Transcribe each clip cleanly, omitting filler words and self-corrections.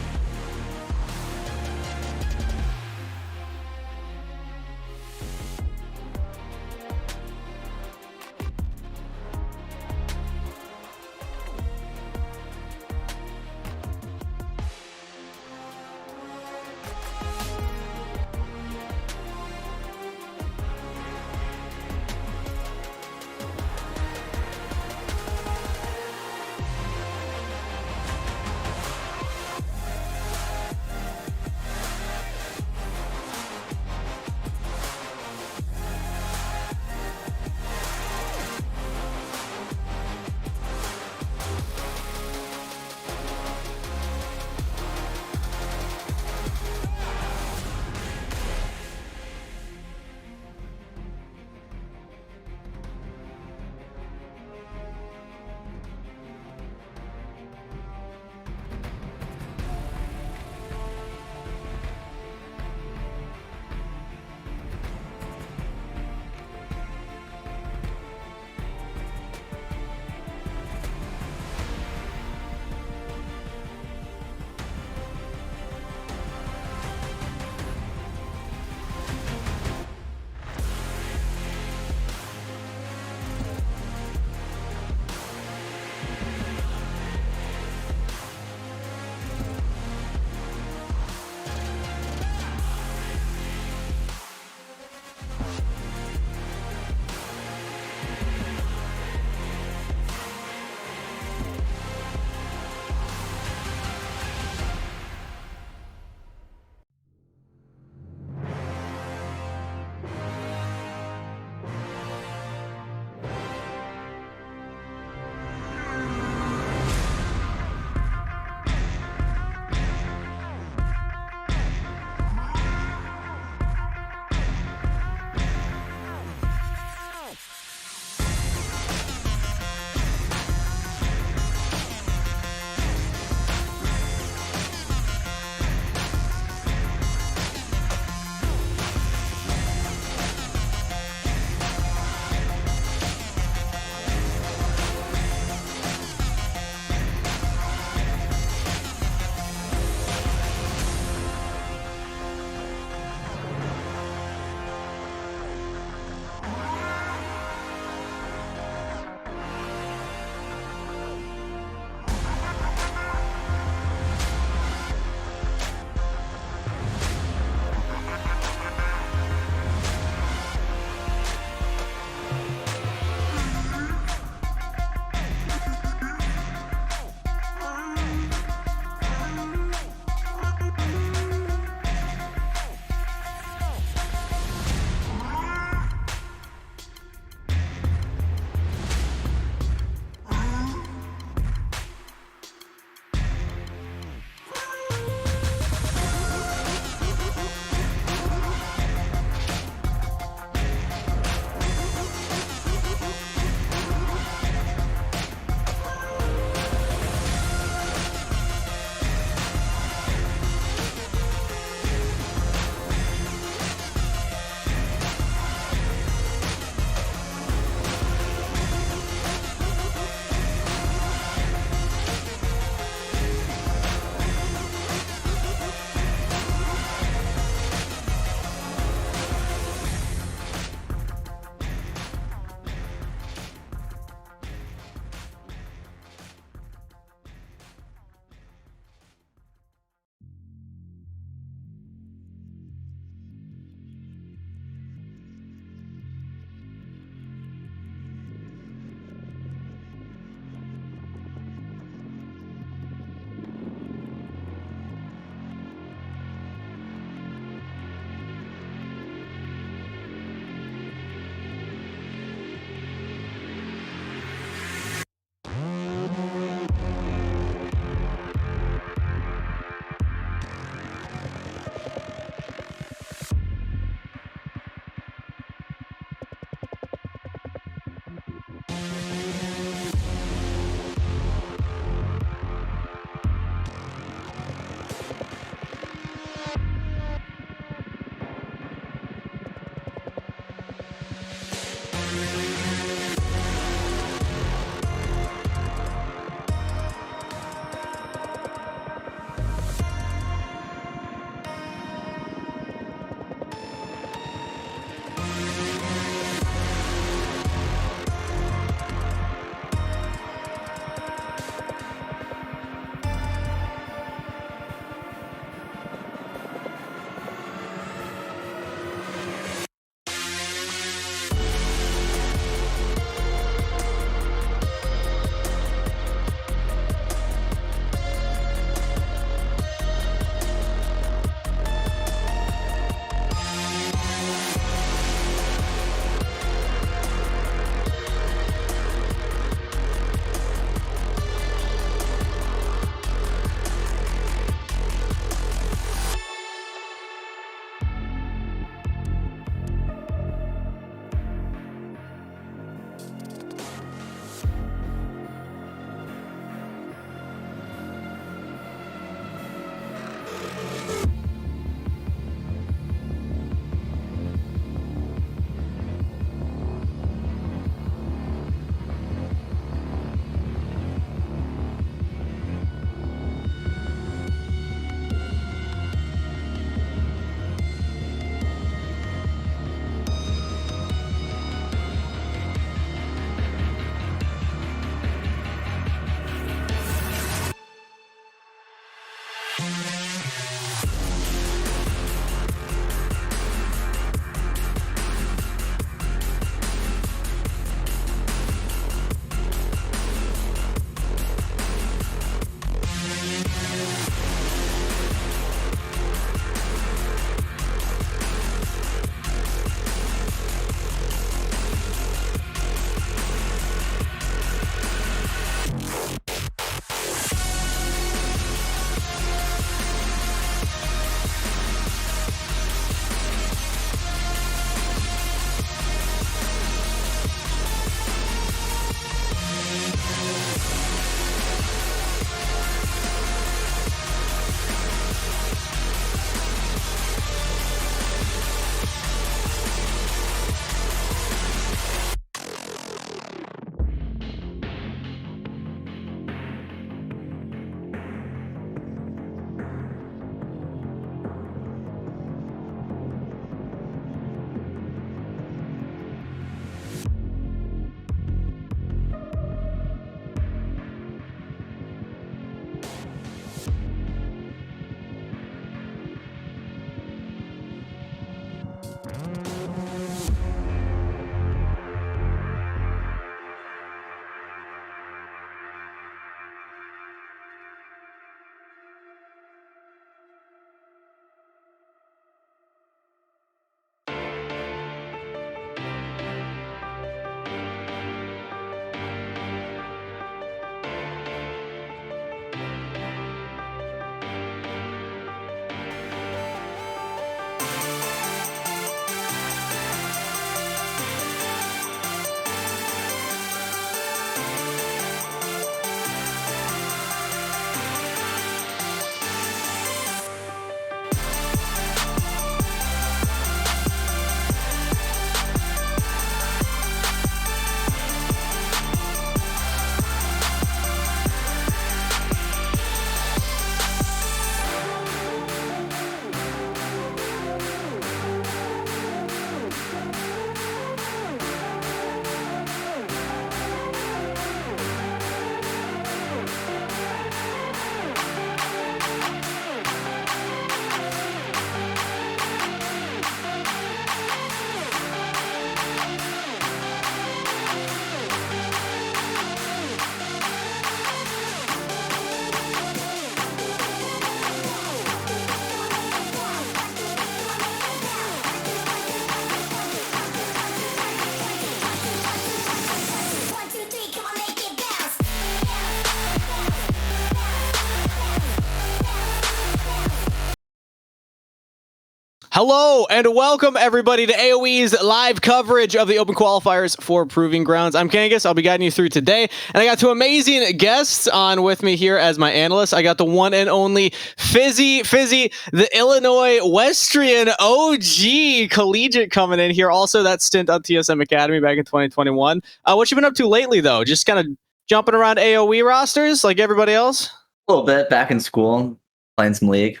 Hello and welcome everybody to AOE's live coverage of the Open Qualifiers for Proving Grounds. I'm Kangas. I'll be guiding you through today, and I got two amazing guests on with me here as my analysts. I got the one and only Fizzy, the Illinois Westrian OG collegiate coming in here. Also, that stint on TSM Academy back in 2021. What you been up to lately, though? Just kind of jumping around AOE rosters like everybody else? A little bit back in school, playing some League.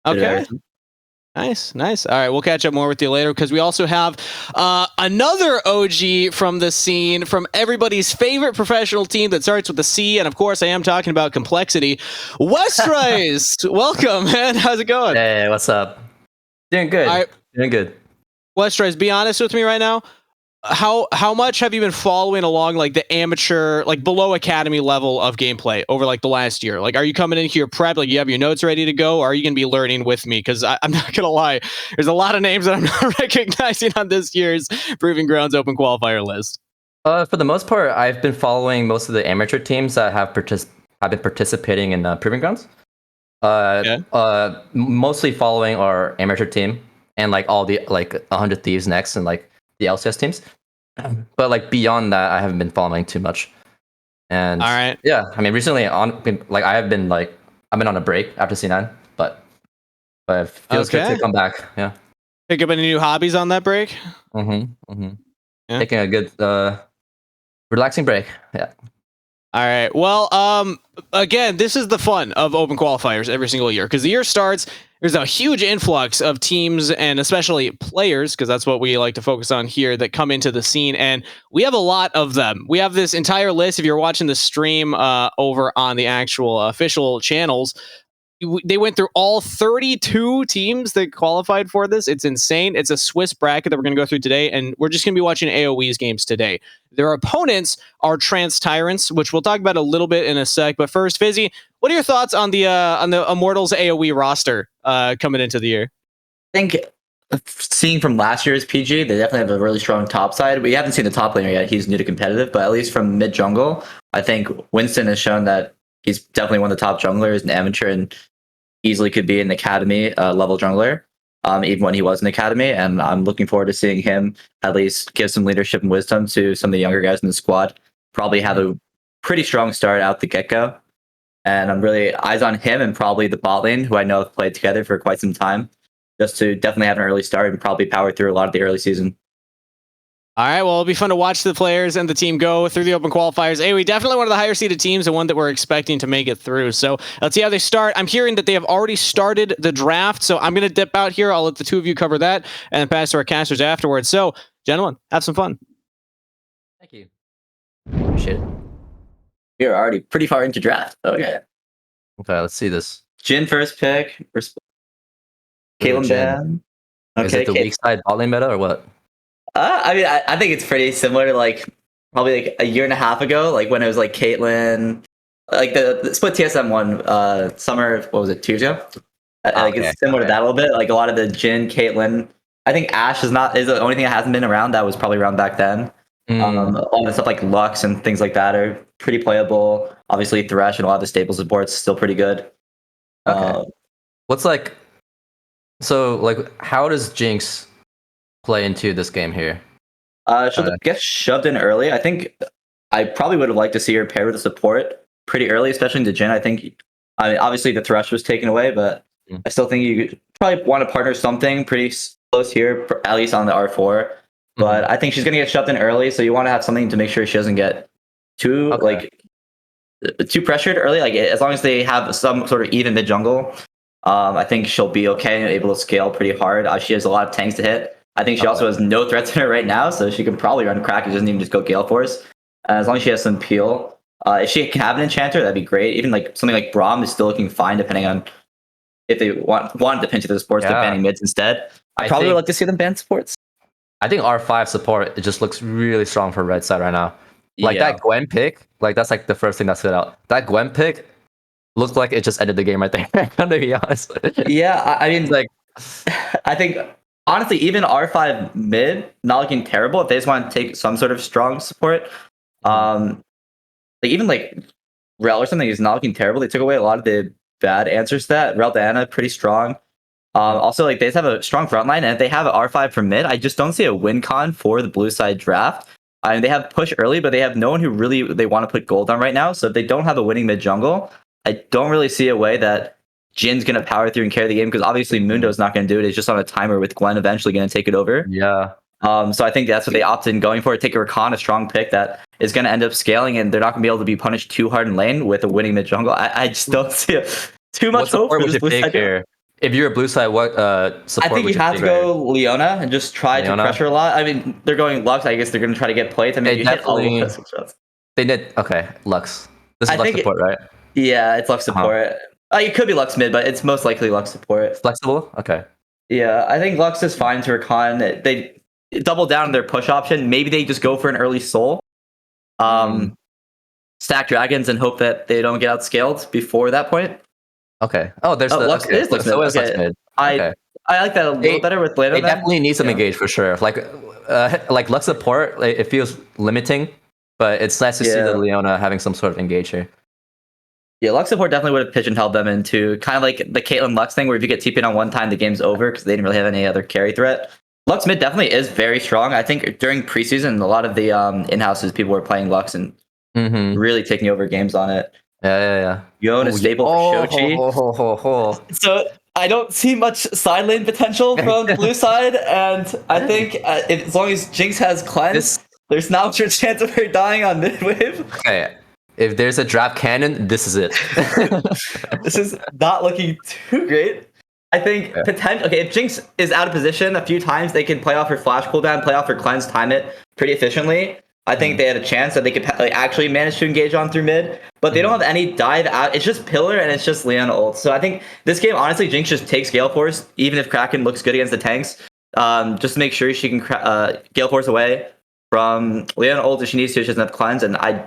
Okay. Nice. All right, we'll catch up more with you later because we also have another OG from the scene, from everybody's favorite professional team that starts with a C, and of course, I am talking about complexity. Westrise, welcome, man. How's it going? Hey, what's up? Doing good. All right. Doing good. Westrise, be honest with me right now. How much have you been following along like the amateur, like below academy level of gameplay over like the last year? Like, are you coming in here prep, like you have your notes ready to go, or are you going to be learning with me? Because I'm not going to lie, there's a lot of names that I'm not recognizing on this year's Proving Grounds Open Qualifier list. For the most part, I've been following most of the amateur teams that have been participating in Proving Grounds. Mostly following our amateur team and like all the like 100 Thieves next and like the LCS teams. But like beyond that, I haven't been following too much. And all right, yeah, I mean recently I've been on a break after C9, but it feels good to come back. Yeah. Pick up any new hobbies on that break? Yeah. Taking a good relaxing break. Yeah. All right. Well, again, this is the fun of Open Qualifiers every single year because the year starts. There's a huge influx of teams and especially players, because that's what we like to focus on here, that come into the scene. And we have a lot of them. We have this entire list. If you're watching the stream over on the actual official channels, they went through all 32 teams that qualified for this. It's insane. It's a Swiss bracket that we're going to go through today, and we're just going to be watching AOE's games today. Their opponents are Trance Tyrants, which we'll talk about a little bit in a sec. But first, Fizzy, what are your thoughts on the Immortals AOE roster coming into the year? I think seeing from last year's PG, they definitely have a really strong top side. We haven't seen the top laner yet. He's new to competitive, but at least from mid jungle, I think Winston has shown that he's definitely one of the top junglers, an amateur, and easily could be an academy level jungler, even when he was in academy. And I'm looking forward to seeing him at least give some leadership and wisdom to some of the younger guys in the squad. Probably have a pretty strong start out the get-go. And I'm really eyes on him and probably the bot lane, who I know have played together for quite some time, just to definitely have an early start and probably power through a lot of the early season. All right, well, it'll be fun to watch the players and the team go through the Open Qualifiers. AOE, definitely one of the higher seeded teams and one that we're expecting to make it through. So let's see how they start. I'm hearing that they have already started the draft, so I'm going to dip out here. I'll let the two of you cover that and pass to our casters afterwards. So, gentlemen, have some fun. Thank you. Appreciate it. We're already pretty far into draft. Okay, let's see this. Jhin first pick. Caitlyn Ban. Okay, is it the weak side bot lane meta or what? I mean, I think it's pretty similar to like probably like a year and a half ago, like when it was like Caitlyn, like the split TSM one summer. What was it, 2 years ago? It's similar to that a little bit. Like a lot of the Jhin, Caitlyn. I think Ashe is the only thing that hasn't been around that was probably around back then. All the stuff like Lux and things like that are pretty playable. Obviously, Thresh and a lot of the staple supports still pretty good. What's like? So like, how does Jinx play into this game here? She'll get shoved in early. I think I probably would have liked to see her pair with a support pretty early, especially into Jhin. I mean, obviously the Thresh was taken away, but I still think you could probably want to partner something pretty close here, at least on the R4. But I think she's going to get shoved in early, so you want to have something to make sure she doesn't get too too pressured early. Like as long as they have some sort of even mid jungle, I think she'll be okay and able to scale pretty hard. She has a lot of tanks to hit. I think she also has no threats in her right now, so she can probably run crack. It doesn't even just go Gale Force. As long as she has some peel. If she can have an enchanter, that'd be great. Even like something like Braum is still looking fine, depending on if they wanted to pinch the supports to banning mids instead. I probably would like to see them ban supports. I think R5 support, it just looks really strong for red side right now. Like that Gwen pick, like that's like the first thing that stood out. That Gwen pick looked like it just ended the game right there. I'm gonna be honest. Yeah, I mean, like, I think honestly, even R5 mid not looking terrible if they just want to take some sort of strong support. Like even like Rel or something is not looking terrible. They took away a lot of the bad answers to that. Rel Diana pretty strong. Also, like they just have a strong front line, and if they have an R5 from mid, I just don't see a win con for the blue side draft. I mean, they have push early, but they have no one who really they want to put gold on right now. So if they don't have a winning mid jungle, I don't really see a way that Jin's going to power through and carry the game, because obviously Mundo's not going to do it. It's just on a timer with Gwen eventually going to take it over. Yeah. So I think that's what they opted in going for. Take a Rakan, a strong pick that is going to end up scaling, and they're not going to be able to be punished too hard in lane with a winning mid jungle. I just don't see too much hope for this blue side here. If you're a blue side, what support? I think you have to go Leona and just try to pressure a lot. I mean, they're going Lux. I guess they're going to try to get plates. I mean, you hit all of those shots. They did Lux. This is Lux support, right? Yeah, it's Lux support. It could be Lux mid, but it's most likely Lux support. Flexible? Okay. Yeah, I think Lux is fine to Rakan. They double down on their push option. Maybe they just go for an early soul. Stack dragons and hope that they don't get outscaled before that point. Okay. Oh, there's Lux. Okay. It is Lux mid. Lux mid. I like that a little better with Lena. They definitely need some engage for sure. Like Lux support, it feels limiting, but it's nice to see the Leona having some sort of engage here. Yeah, Lux support definitely would have pigeonholed them into kind of like the Caitlyn Lux thing, where if you get TP'd on one time, the game's over because they didn't really have any other carry threat. Lux mid definitely is very strong. I think during preseason, a lot of the in-houses, people were playing Lux and really taking over games on it. Yeah. Yon is stable for Shochi. So I don't see much side lane potential from the blue side, and I think as long as Jinx has cleanse, there's now a chance of her dying on mid wave. Okay. If there's a drop cannon, this is it. This is not looking too great. I think if Jinx is out of position a few times, they can play off her flash cooldown, play off her cleanse, time it pretty efficiently. I think they had a chance that they could actually manage to engage on through mid, but they don't have any dive out. It's just pillar and it's just Leona ult. So I think this game, honestly, Jinx just takes Gale Force, even if Kraken looks good against the tanks, just to make sure she can Gale Force away from Leona ult if she needs to. She doesn't have cleanse, and I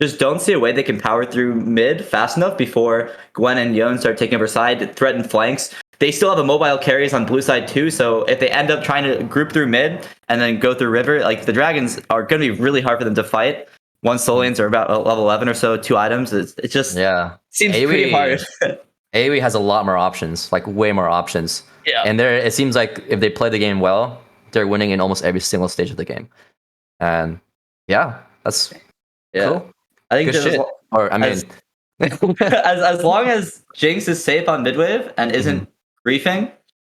just don't see a way they can power through mid fast enough before Gwen and Yon start taking over side, threaten flanks. They still have a mobile carries on blue side too, so if they end up trying to group through mid and then go through river, like the dragons are going to be really hard for them to fight. Once soul lanes are about level 11 or so, 2 items, it just seems pretty hard. AoE has a lot more options, like way more options. Yeah. And it seems like if they play the game well, they're winning in almost every single stage of the game. And that's cool. I think good shit. As long as Jinx is safe on midwave and isn't griefing,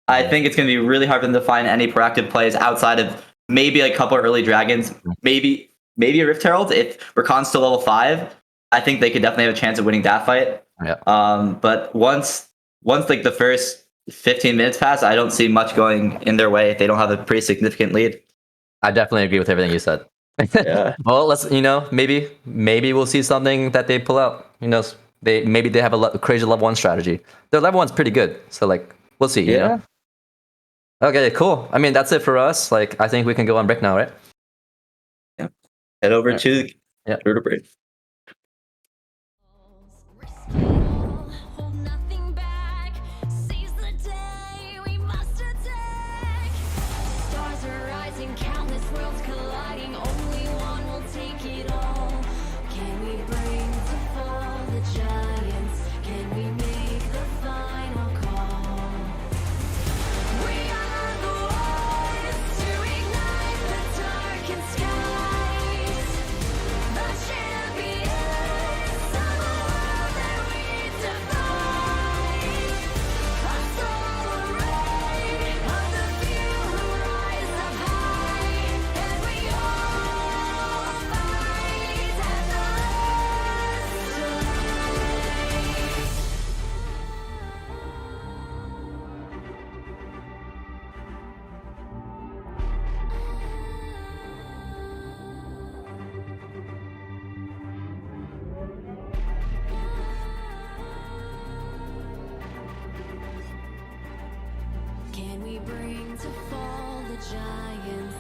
I think it's going to be really hard for them to find any proactive plays outside of maybe a couple of early dragons, maybe a Rift Herald. If Rakan's still level 5, I think they could definitely have a chance of winning that fight. Yeah. But once like the first 15 minutes pass, I don't see much going in their way if they don't have a pretty significant lead. I definitely agree with everything you said. Yeah. Well, let's maybe we'll see something that they pull out. Maybe they have a crazy level 1 strategy. Their level 1's pretty good, so we'll see. You know? Okay, cool. I mean, that's it for us. I think we can go on break now, right? Yeah. Head over to the break. Can we bring to fall the giants?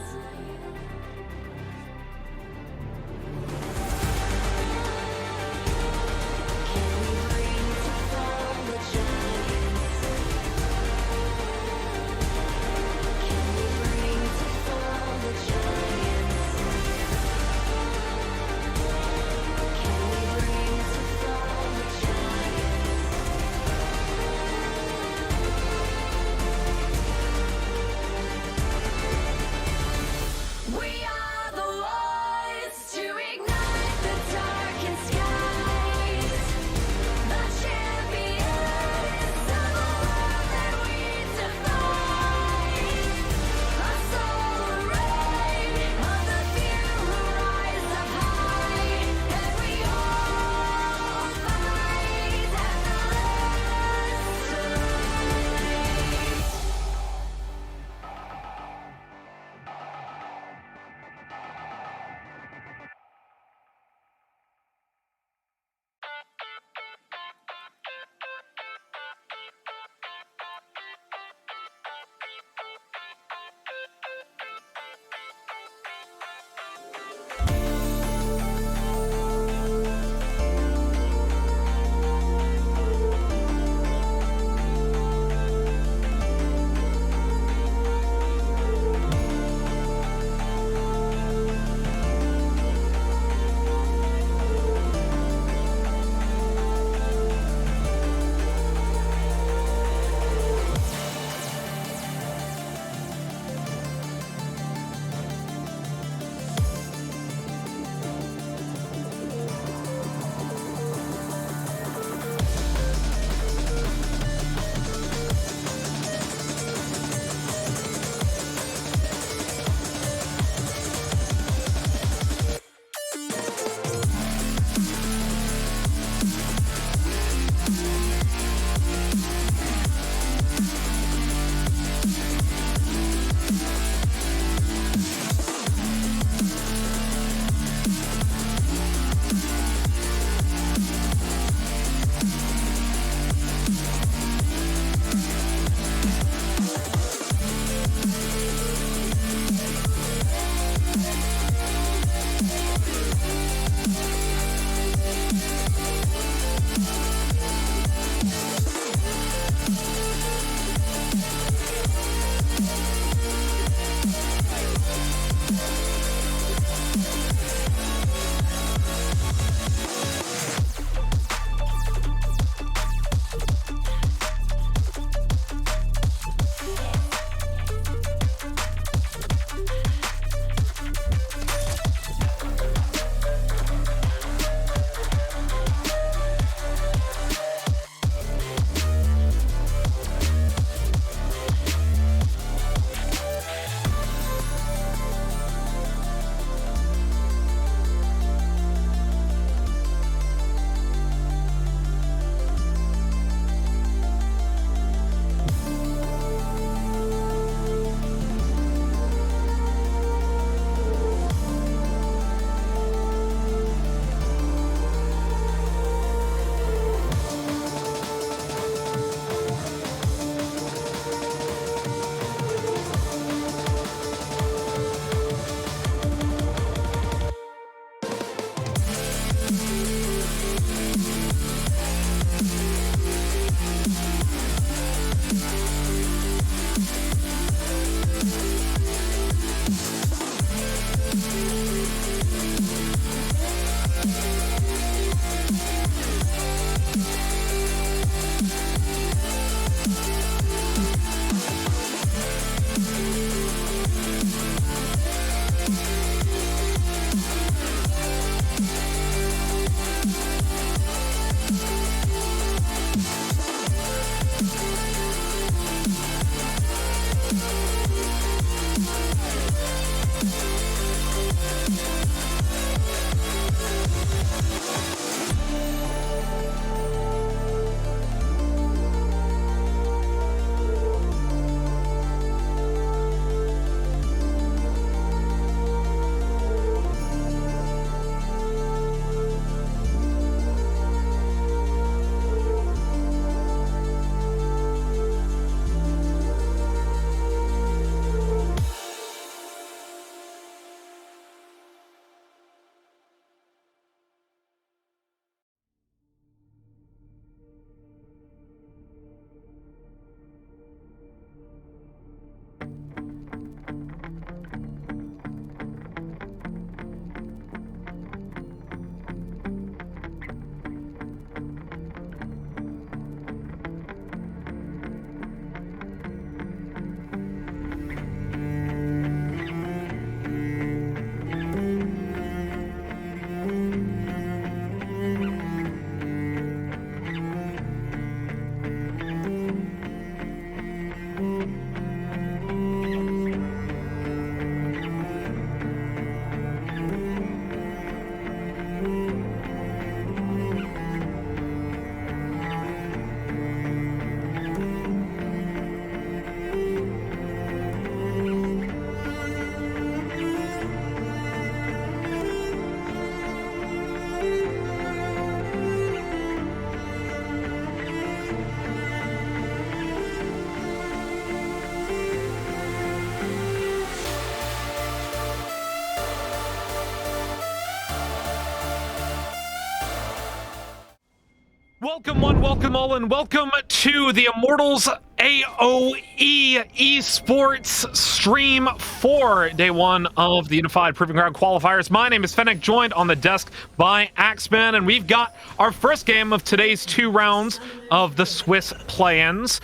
Welcome one, welcome all, and welcome to the Immortals AOE Esports stream for day one of the Unified Proving Ground qualifiers. My name is Fennec, joined on the desk by Axeman, and we've got our first game of today's 2 rounds of the Swiss play-ins.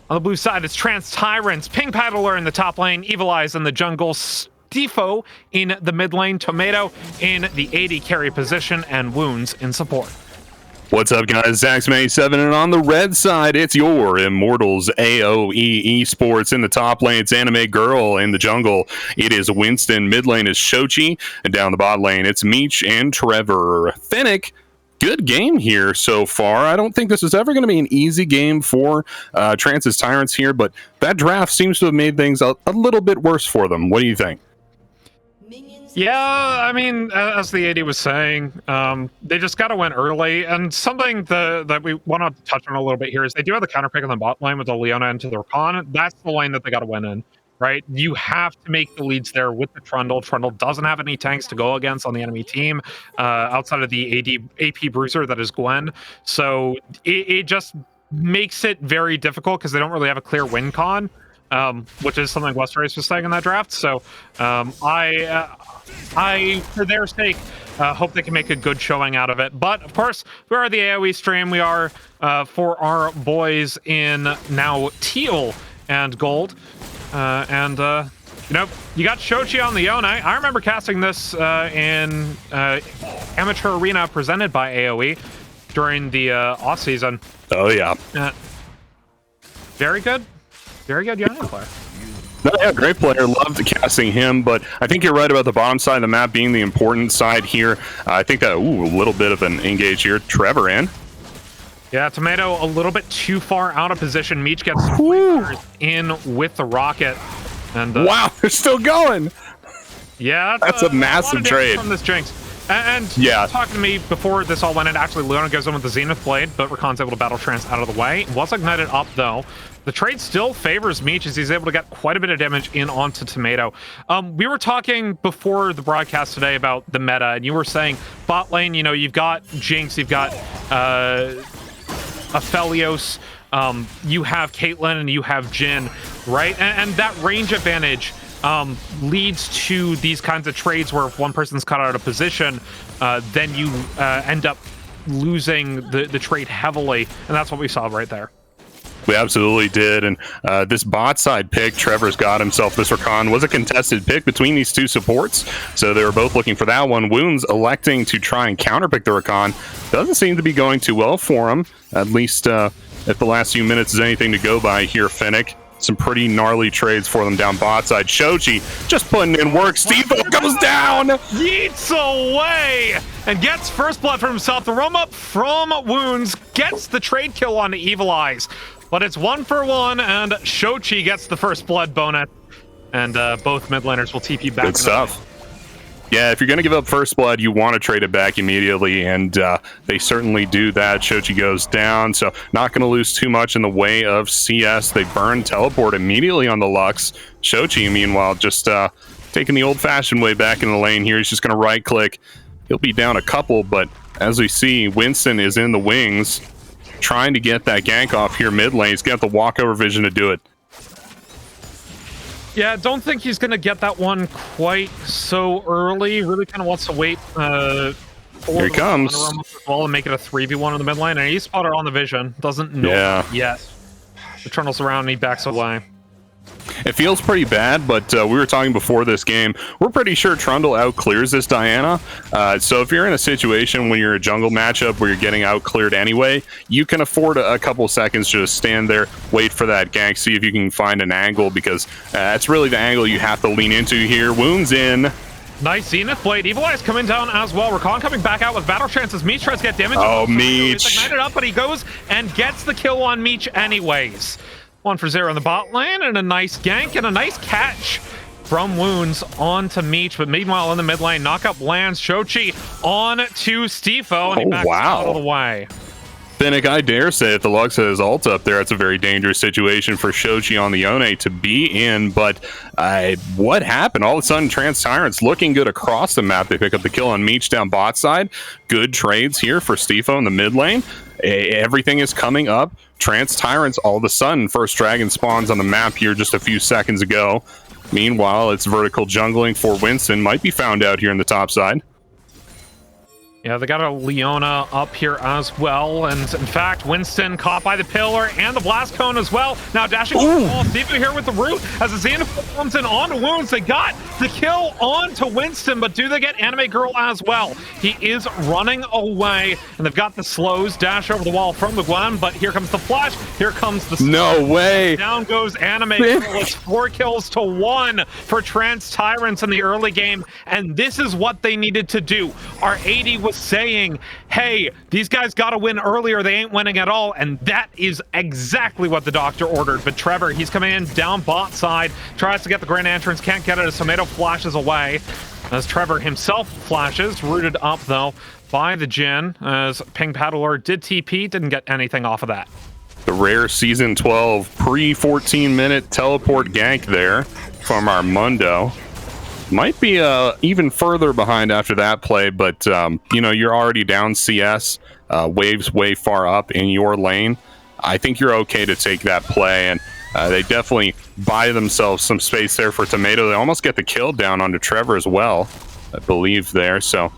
On the blue side, it's Trance, Tyrants, Ping Paddler in the top lane, Evil Eyes in the jungle, Stifo in the mid lane, Tomato in the AD carry position, and Wounds in support. What's up, guys? Axeman87, and on the red side, it's your Immortals AOE Esports. In the top lane, it's Anime Girl. In the jungle, it is Winston. Mid lane is Shochi, and down the bot lane, it's Meech and Trevor. Fennec, good game here so far. I don't think this is ever going to be an easy game for Trance's Tyrants here, but that draft seems to have made things a little bit worse for them. What do you think? Yeah, I mean, as the AD was saying, they just got to win early, and something that we want to touch on a little bit here is they do have the counter pick on the bot lane with the Leona into the Rakan. That's the lane that they got to win in, right? You have to make the leads there with the Trundle. Trundle doesn't have any tanks to go against on the enemy team, outside of the AP bruiser that is Gwen. So it just makes it very difficult because they don't really have a clear win con. Which is something Westrace was saying in that draft. So I, for their sake, hope they can make a good showing out of it. But of course, we are the AOE stream. We are for our boys in now teal and gold. You know, you got Shochi on the Yone. I remember casting this in Amateur Arena presented by AOE during the off season. Oh, yeah. Very good. Very good Yone player. No, yeah, great player. Loved casting him, but I think you're right about the bottom side of the map being the important side here. I think that, a little bit of an engage here. Trevor in. Yeah, Tomato a little bit too far out of position. Meech gets in with the rocket. And wow, they're still going. Yeah, that's a massive trade from this Jinx. And yeah, talking to me before this all went in, actually Leona goes in with the Zenith Blade, but Rakan's able to battle Trance out of the way. Was ignited up though. The trade still favors Meech as he's able to get quite a bit of damage in onto Tomato. We were talking before the broadcast today about the meta, and you were saying bot lane, you know, you've got Jinx, you've got Aphelios, you have Caitlyn, and you have Jhin, right? And that range advantage leads to these kinds of trades where if one person's caught out of position, then you end up losing the trade heavily, and that's what we saw right there. We absolutely did, and this bot side pick, Trevor's got himself this Rakan, was a contested pick between these two supports, so they were both looking for that one. Wounds electing to try and counterpick the Rakan. Doesn't seem to be going too well for him, at least if the last few minutes is anything to go by here, Fennec. Some pretty gnarly trades for them down bot side. Shochi just putting in work. Stifo goes down. Yeets away and gets first blood for himself. The roam up from Wounds gets the trade kill onto Evil Eyes. But it's 1 for 1, and Shochi gets the first blood bonus. And both mid laners will TP back. Good stuff. Yeah, if you're going to give up first blood, you want to trade it back immediately, and they certainly do that. Shochi goes down, so not going to lose too much in the way of CS. They burn teleport immediately on the Lux. Shochi, meanwhile, just taking the old-fashioned way back in the lane here. He's just going to right-click. He'll be down a couple, but as we see, Winston is in the wings, trying to get that gank off here mid lane. He's got the walkover vision to do it. Yeah, don't think he's going to get that one quite so early. Really kind of wants to wait for here he comes. As well and make it a 3v1 in the mid lane. And he's spotted on the vision. Doesn't know yet. The Trundle's around and he backs away. It feels pretty bad, but we were talking before this game. We're pretty sure Trundle out-clears this Diana. So if you're in a situation when you're a jungle matchup where you're getting out-cleared anyway, you can afford a couple seconds to just stand there, wait for that gank, see if you can find an angle, because that's really the angle you have to lean into here. Wounds in. Nice Zenith Blade. Evil Eyes coming down as well. Rakan coming back out with battle chances. Meech tries to get damage. Oh, Meech. He's ignited up, but he goes and gets the kill on Meech anyways. 1 for 0 in the bot lane, and a nice gank and a nice catch from Wounds onto Meech. But meanwhile, in the mid lane, knockup lands. Shochi on to Stifo, and he backs out of the way. Finnick, I dare say if the Lux has ult up there, it's a very dangerous situation for Shoji on the Yone to be in. But what happened? All of a sudden, Trance Tyrants looking good across the map. They pick up the kill on Meech down bot side. Good trades here for Stifo in the mid lane. Everything is coming up. Trance Tyrants, all of a sudden, first dragon spawns on the map here just a few seconds ago. Meanwhile, it's vertical jungling for Winston. Might be found out here in the top side. Yeah, they got a Leona up here as well, and in fact, Winston caught by the pillar and the blast cone as well. Now dashing off Stifo here with the root as the Xenophil comes in onto Wounds. They got the kill onto Winston, but do they get Anime Girl as well? He is running away, and they've got the slows dash over the wall from the Gwen, but here comes the flash, here comes the no way. Down goes Anime Girl. It's 4 kills to 1 for Trance Tyrants in the early game, and this is what they needed to do. Our AD was saying, hey, these guys got to win earlier, they ain't winning at all, and that is exactly what the doctor ordered. But Trevor, he's coming in down bot side, tries to get the grand entrance, can't get it as Tomato flashes away as Trevor himself flashes, rooted up though by the Jhin as Ping Paddler did TP, didn't get anything off of that. The rare season 12 pre 14-minute teleport gank there from Armando. Might be even further behind after that play, but you know, you're already down CS, waves way far up in your lane. I think you're okay to take that play, and they definitely buy themselves some space there for Tomato. They almost get the kill down onto Trevor as well, I believe there. So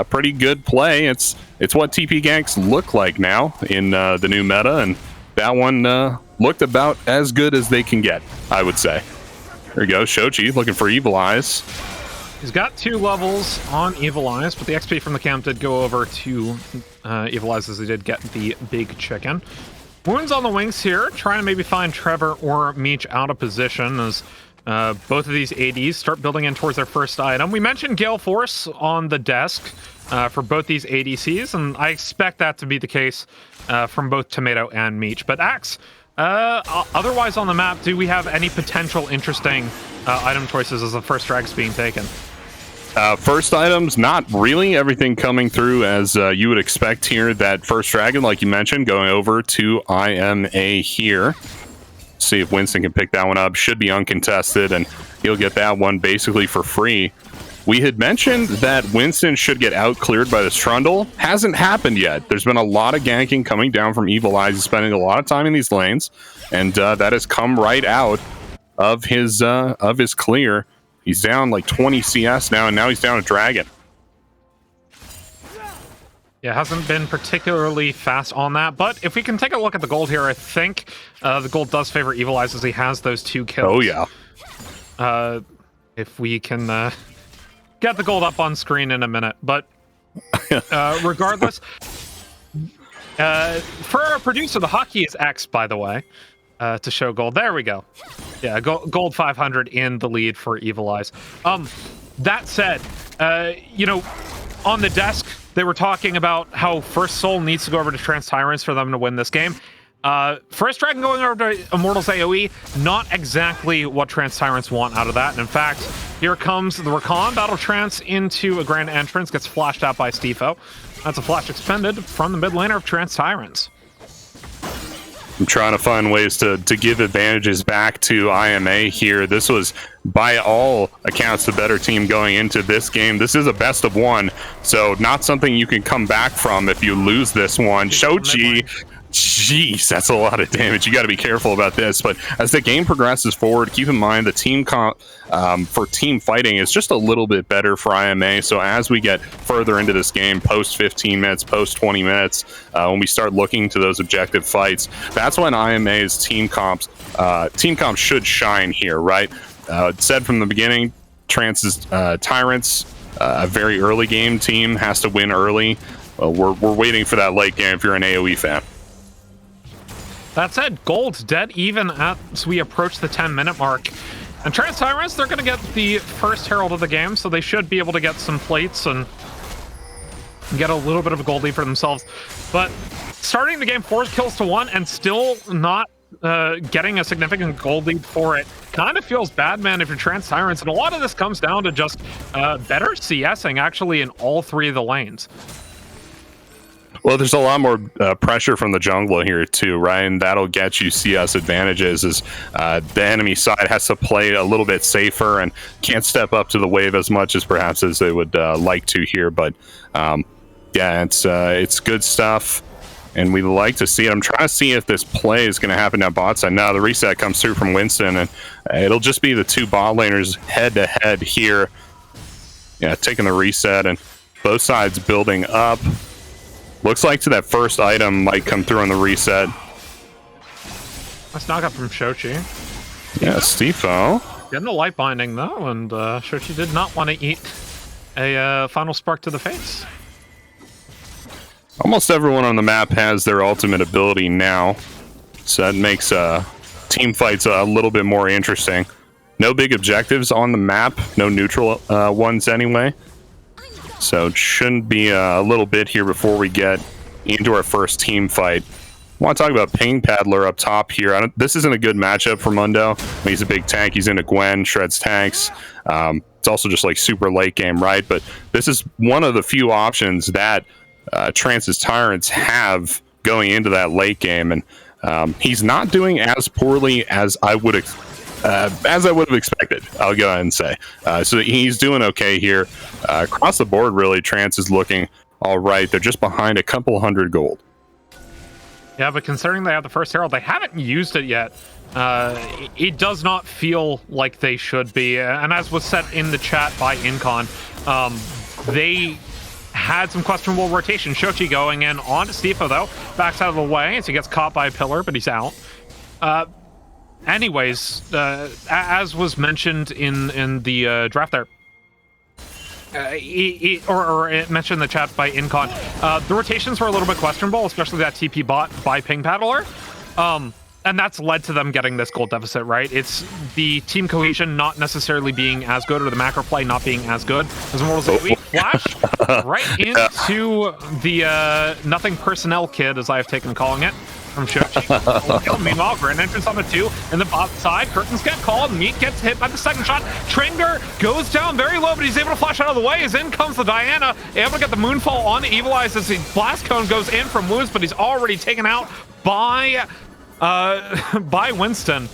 pretty good play. It's what TP ganks look like now in the new meta, and that one looked about as good as they can get, I would say. There we go, Shoji looking for Evil Eyes. He's got 2 levels on Evil Eyes, but the XP from the camp did go over to Evil Eyes as he did get the big chicken. Wounds on the wings here, trying to maybe find Trevor or Meech out of position as both of these ADs start building in towards their first item. We mentioned Gale Force on the desk for both these ADCs, and I expect that to be the case from both Tomato and Meech. But Axe, otherwise on the map, do we have any potential interesting item choices as the first drag's being taken? First items, not really. Everything coming through as you would expect here. That first dragon, like you mentioned, going over to IMA here. See if Winston can pick that one up. Should be uncontested, and he'll get that one basically for free. We had mentioned that Winston should get out-cleared by this Trundle. Hasn't happened yet. There's been a lot of ganking coming down from Evil Eyes. He's spending a lot of time in these lanes, and that has come right out of his clear. He's down like 20 CS now, and now he's down a dragon. Yeah, hasn't been particularly fast on that, but if we can take a look at the gold here, I think the gold does favor Evil Eyes as he has those 2 kills. Oh, yeah. If we can get the gold up on screen in a minute, but regardless, for our producer, the hockey is X, by the way, to show gold. There we go. Yeah, gold 500 in the lead for Evil Eyes. That said, you know, on the desk, they were talking about how First Soul needs to go over to Trance Tyrants for them to win this game. First Dragon going over to Immortals AoE, not exactly what Trance Tyrants want out of that. And in fact, here comes the Rakan Battle Trance into a grand entrance, gets flashed out by Stifo. That's a flash expended from the mid laner of Trance Tyrants. I'm trying to find ways to give advantages back to IMA here. This was, by all accounts, the better team going into this game. This is a best of 1, so not something you can come back from if you lose this one. Shoji, jeez, that's a lot of damage. You got to be careful about this. But as the game progresses forward, keep in mind the team comp for team fighting is just a little bit better for IMA. So as we get further into this game, post 15 minutes, post 20 minutes, when we start looking to those objective fights, that's when IMA's team comps should shine here, right? Said from the beginning, Trance's Tyrants, a very early game team, has to win early. We're waiting for that late game if you're an AoE fan. That said, gold's dead even as we approach the 10-minute mark. And Trance Tyrants, they're going to get the first Herald of the game, so they should be able to get some plates and get a little bit of a gold lead for themselves. But starting the game 4 kills to 1 and still not getting a significant gold lead for it kind of feels bad, man, if you're Trance Tyrants. And a lot of this comes down to just better CSing, actually, in all 3 of the lanes. Well, there's a lot more pressure from the jungler here too, right? And that'll get you CS advantages as the enemy side has to play a little bit safer and can't step up to the wave as much as perhaps as they would like to here. But yeah, it's good stuff, and we like to see it. I'm trying to see if this play is going to happen down bot side. Now the reset comes through from Winston, and it'll just be the two bot laners head to head here. Yeah, taking the reset and both sides building up. Looks like to that first item might come through on the reset. Nice knockup from Shochi. Yeah, Stifo. Getting the light binding though, and Shochi did not want to eat a final spark to the face. Almost everyone on the map has their ultimate ability now, so that makes team fights a little bit more interesting. No big objectives on the map, no neutral ones anyway. So it shouldn't be a little bit here before we get into our first team fight. I want to talk about Ping Paddler up top here. This isn't a good matchup for Mundo. I mean, he's a big tank. He's into Gwen, shreds tanks. It's also just like super late game, right? But this is one of the few options that Trance's Tyrants have going into that late game. And he's not doing as poorly as I would have expected, I'll go ahead and say. So he's doing okay here. Across the board, really, Trance is looking all right. They're just behind a couple hundred gold. Yeah, but considering they have the first herald, they haven't used it yet. It does not feel like they should be. And as was said in the chat by Incon, they had some questionable rotation. Shochi going in onto Stifo, though. Backs out of the way as he gets caught by a pillar, but he's out. Anyways, as was mentioned in the draft there, or it mentioned in the chat by Incon, the rotations were a little bit questionable, especially that TP bot by Ping Paddler. And that's led to them getting this gold deficit, right? It's the team cohesion not necessarily being as good, or the macro play not being as good as Immortals AoE. Flash right into the nothing personnel kid, as I have taken calling it, from Shochi. Meanwhile, grand entrance on the 2, and the bot side, curtains get called, Meat gets hit by the second shot. Tringer goes down very low, but he's able to flash out of the way, as in comes the Diana, able to get the Moonfall on the Evil Eyes as the Blast Cone goes in from wounds, but he's already taken out by Winston.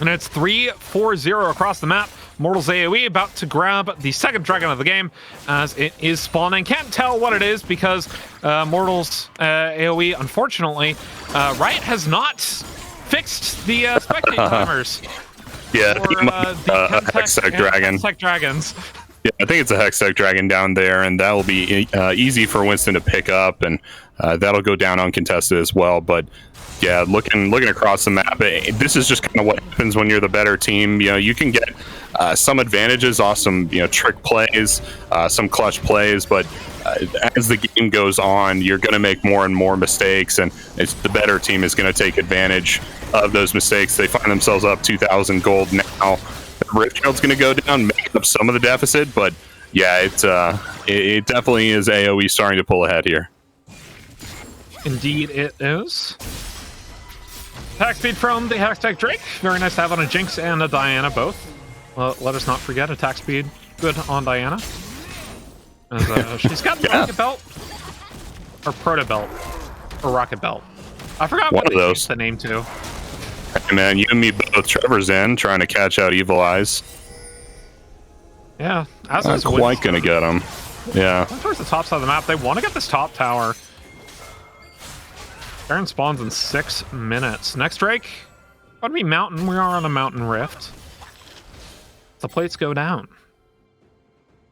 And it's 3-4-0 across the map. Mortals AoE about to grab the second dragon of the game as it is spawning. Can't tell what it is because Mortals AoE, unfortunately, Riot has not fixed the spectate timers. Yeah, for, a Hextech Dragon. Hextech Dragons. Yeah, I think it's a Hextech Dragon down there, and that will be easy for Winston to pick up, and that'll go down uncontested as well. But yeah, looking across the map, this is just kind of what happens when you're the better team. You know, you can get some advantages off some trick plays, some clutch plays, but as the game goes on, you're going to make more and more mistakes, and it's the better team is going to take advantage of those mistakes. They find themselves up 2,000 gold now. Riftshield's going to go down, make up some of the deficit, but yeah, it definitely is AoE starting to pull ahead here. Indeed, it is. Attack speed from the Hextech Drake. Very nice to have on a Jinx and a Diana both. Let us not forget attack speed good on Diana. As, she's got Rocket Belt or Proto Belt or Rocket Belt. I forgot one what of those. The name too. Hey man, you and me both. Trevor's in trying to catch out Evil Eyes. Yeah, as not quite gonna get him. Yeah. Towards the top side of the map, they want to get this top tower. Baron spawns in 6 minutes. Next Drake, gotta be Mountain. We are on a Mountain Rift. The plates go down.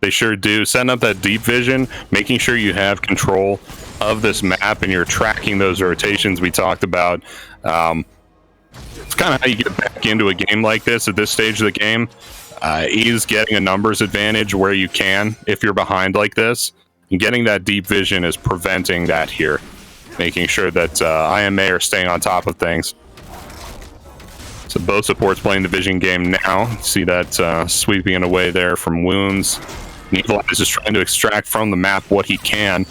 They sure do. Setting up that deep vision, making sure you have control of this map and you're tracking those rotations we talked about. It's kind of how you get back into a game like this at this stage of the game. Is getting a numbers advantage where you can if you're behind like this. And getting that deep vision is preventing that here. Making sure that IMA are staying on top of things. So both supports playing the vision game now. See that sweeping it away there from wounds. Evil Eyes is trying to extract from the map what he can.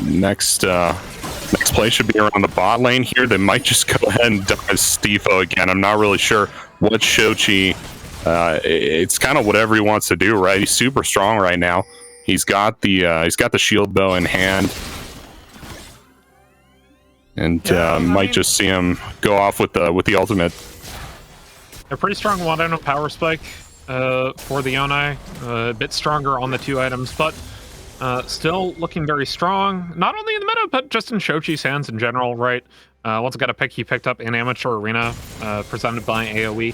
Next play should be around the bot lane here. They might just go ahead and dive Stifo again. I'm not really sure what Shochi. It's kind of whatever he wants to do, right? He's super strong right now. He's got the shield bow in hand. and Yeah, might just see him go off with the ultimate. A pretty strong one-item power spike for the Yone. A bit stronger on the 2 items, but still looking very strong. Not only in the meta, but just in Shochi's hands in general, right? Once got a pick he picked up in Amateur Arena, presented by AoE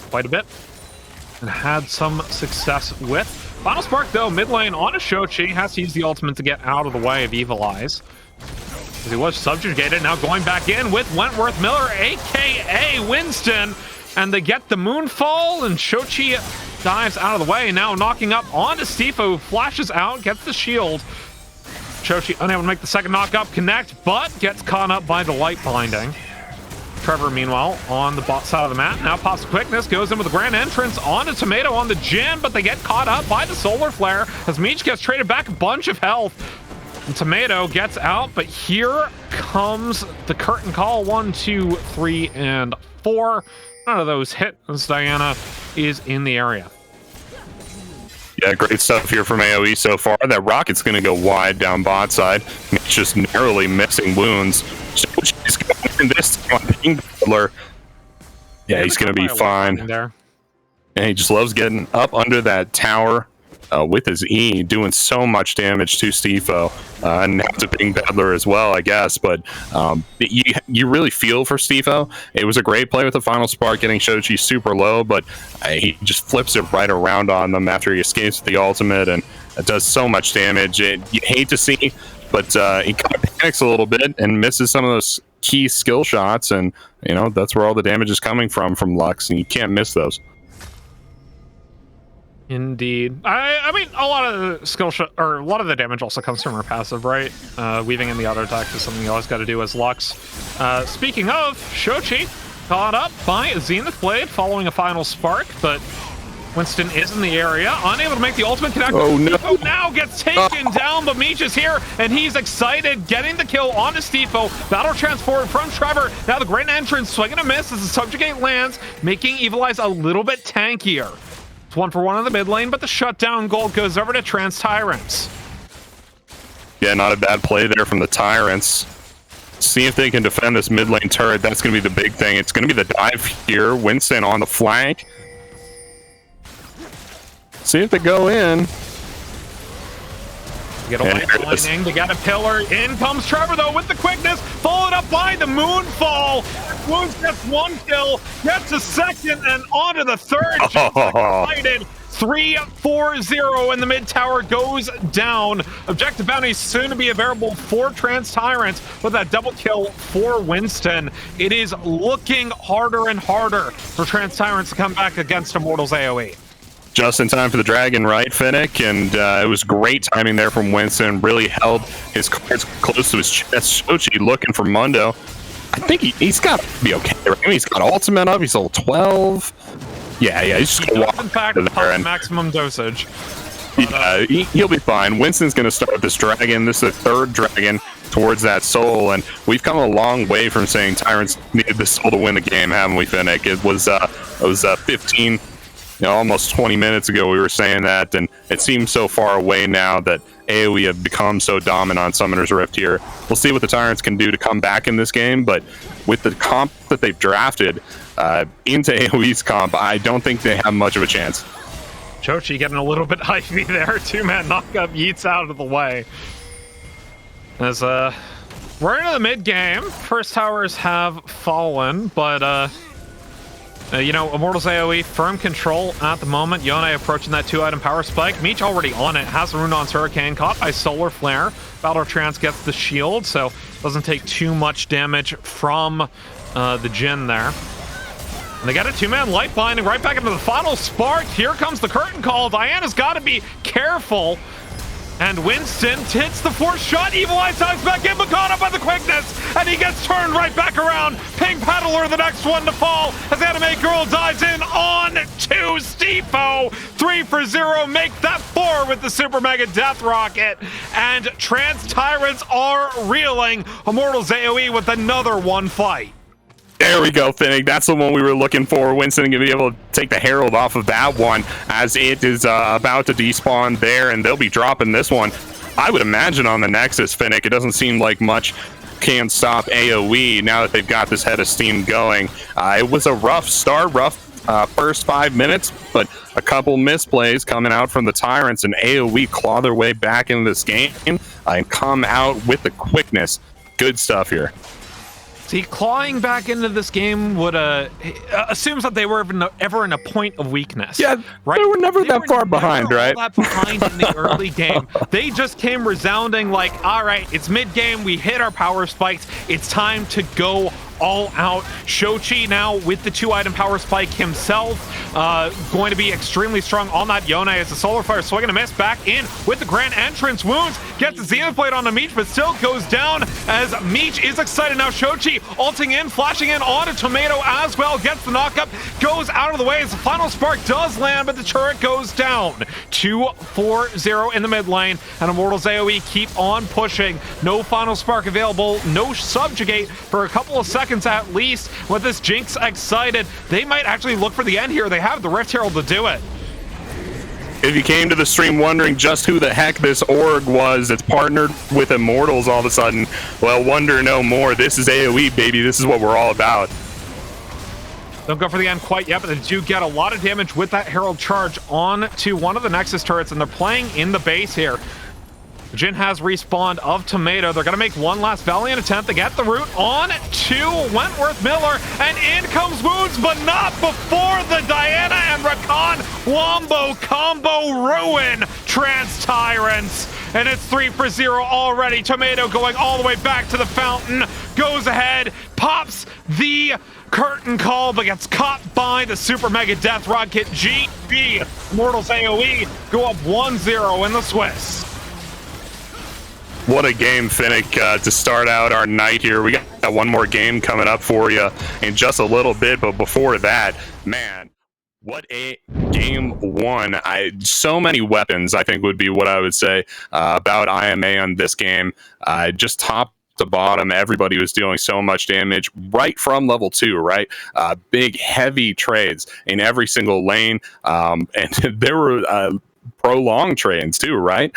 quite a bit, and had some success with. Final Spark, though, mid lane on a Shochi, has to use the ultimate to get out of the way of Evil Eyes. He was subjugated, now going back in with Wentworth Miller, aka Winston, and they get the Moonfall, and Shochi dives out of the way, now knocking up onto Stifo, who flashes out, gets the shield. Shochi unable to make the second knock up connect, but gets caught up by the light binding. Trevor, meanwhile, on the bot side of the map, now pops quickness, goes in with a grand entrance onto Tomato on the Jin, but they get caught up by the solar flare as Meech gets traded back a bunch of health. And Tomato gets out, but here comes the curtain call. 1, 2, 3, and 4. None of those hit as Diana is in the area. Yeah, great stuff here from AoE so far. That rocket's going to go wide down bot side. It's just narrowly missing wounds. So he's going in this time on Pink Butler. Yeah, he's going to be fine. There. And he just loves getting up under that tower with his E, doing so much damage to Stifo, and now to Bing Bedler as well, I guess. But you really feel for Stifo. It was a great play with the Final Spark, getting Shochi super low, but he just flips it right around on them after he escapes with the ultimate, and it does so much damage. You hate to see, but he kind of panics a little bit and misses some of those key skill shots, and you know that's where all the damage is coming from Lux, and you can't miss those. Indeed. I mean, a lot of the skill shot, or a lot of the damage also comes from her passive, right? Weaving in the auto attack is something you always got to do as Lux. Speaking of, Shochi caught up by Zenith Blade following a Final Spark, but Winston is in the area, unable to make the ultimate connect. Oh no! Stifo now gets taken down, but Meech is here, and he's excited, getting the kill onto Stifo. Battle transport from Trevor. Now the Grand Entrance swing and a miss as the Subjugate lands, making Evil Eyes a little bit tankier. It's 1 for 1 on the mid lane, but the shutdown gold goes over to Trance Tyrants. Yeah, not a bad play there from the Tyrants. See if they can defend this mid lane turret. That's going to be the big thing. It's going to be the dive here. Winston on the flank. See if they go in. Get a light lightning, they got a pillar. In comes Trevor, though, with the quickness, followed up by the Moonfall. Wounds gets 1 kill, gets a second, and onto the third. Just 3-4-0, and the mid tower goes down. Objective bounty soon to be available for Trance Tyrants with that double kill for Winston. It is looking harder and harder for Trance Tyrants to come back against Immortals AoE. Just in time for the dragon, right, Finnick? And it was great timing there from Winston. Really held his cards close to his chest. Shochi looking for Mundo. I think he's got to be okay. Right? I mean, he's got ultimate up. He's level 12. Yeah, he's just going to walk in fact, there and maximum dosage. Yeah, he'll be fine. Winston's going to start with this dragon. This is the 3rd dragon towards that soul, and we've come a long way from saying Tyrants needed the soul to win the game, haven't we, Finnick? It was 15. Almost 20 minutes ago we were saying that, and it seems so far away now that AoE have become so dominant on Summoner's Rift here. We'll see what the Tyrants can do to come back in this game, but with the comp that they've drafted into AoE's comp, I don't think they have much of a chance. Shochi getting a little bit hypey there. 2-man knockup yeets out of the way. As we're into the mid game. First towers have fallen, but Immortals AoE, firm control at the moment. Yone approaching that 2-item power spike. Meech already on it, has Runon's Hurricane, caught by Solar Flare. Battle Trance gets the shield, so doesn't take too much damage from the Jin there. And they got a 2-man light blinding right back into the Final Spark. Here comes the curtain call. Diana's got to be careful. And Winston hits the 4th shot. Evil Eye dives back in, but caught up by the quickness. And he gets turned right back around. Pink Peddler, the next one to fall. As Anime Girl dives in on to Stifo. 3 for 0. Make that 4 with the Super Mega Death Rocket. And Trance Tyrants are reeling. Immortals AoE with another 1 fight. There we go, Finnick. That's the one we were looking for. Winston going to be able to take the Herald off of that one as it is about to despawn there, and they'll be dropping this one. I would imagine on the Nexus, Finnick. It doesn't seem like much can't stop AoE now that they've got this head of steam going. It was a rough start, first 5 minutes, but a couple misplays coming out from the Tyrants, and AoE claw their way back into this game and come out with the quickness. Good stuff here. See, clawing back into this game would assumes that they were ever in a point of weakness. Yeah, right. They were never that far behind, right? That behind in the early game, they just came resounding like, all right, it's mid game, we hit our power spikes, it's time to go all out. Shochi now with the 2-item power spike himself, going to be extremely strong on that Yone as the Solar Flare swing and a miss back in with the Grand Entrance wounds. Gets the Zenith Blade on the Meech, but still goes down as Meech is excited. Now Shochi ulting in, flashing in onto Tomato as well, gets the knockup, goes out of the way as the final spark does land, but the turret goes down. 2-4-0 in the mid lane, and Immortals AoE keep on pushing. No final spark available, no subjugate for a couple of seconds at least. With this Jinx excited, they might actually look for the end here. They have the Rift Herald to do it. If you came to the stream wondering just who the heck this org was that's partnered with Immortals all of a sudden, well, wonder no more. This is AoE, baby. This is what we're all about. Don't go for the end quite yet, but they do get a lot of damage with that Herald charge on to one of the Nexus turrets, and they're playing in the base here. Jin has respawned of Tomato. They're going to make one last valiant attempt to get the root on to Wentworth Miller, and in comes Wounds, but not before the Diana and Rakan Wombo combo ruin Trance Tyrants. And it's 3-0 already. Tomato going all the way back to the fountain, goes ahead, pops the curtain call, but gets caught by the Super Mega Death Rocket. GG. Immortals AoE go up 1-0 in the Swiss. What a game, Finnick, to start out our night here. We got one more game coming up for you in just a little bit, but before that, man, what a game one. So many weapons, I think, would be what I would say about IMA on this game. Just top to bottom, everybody was dealing so much damage right from level 2, right? Big, heavy trades in every single lane, and there were prolonged trades too, right?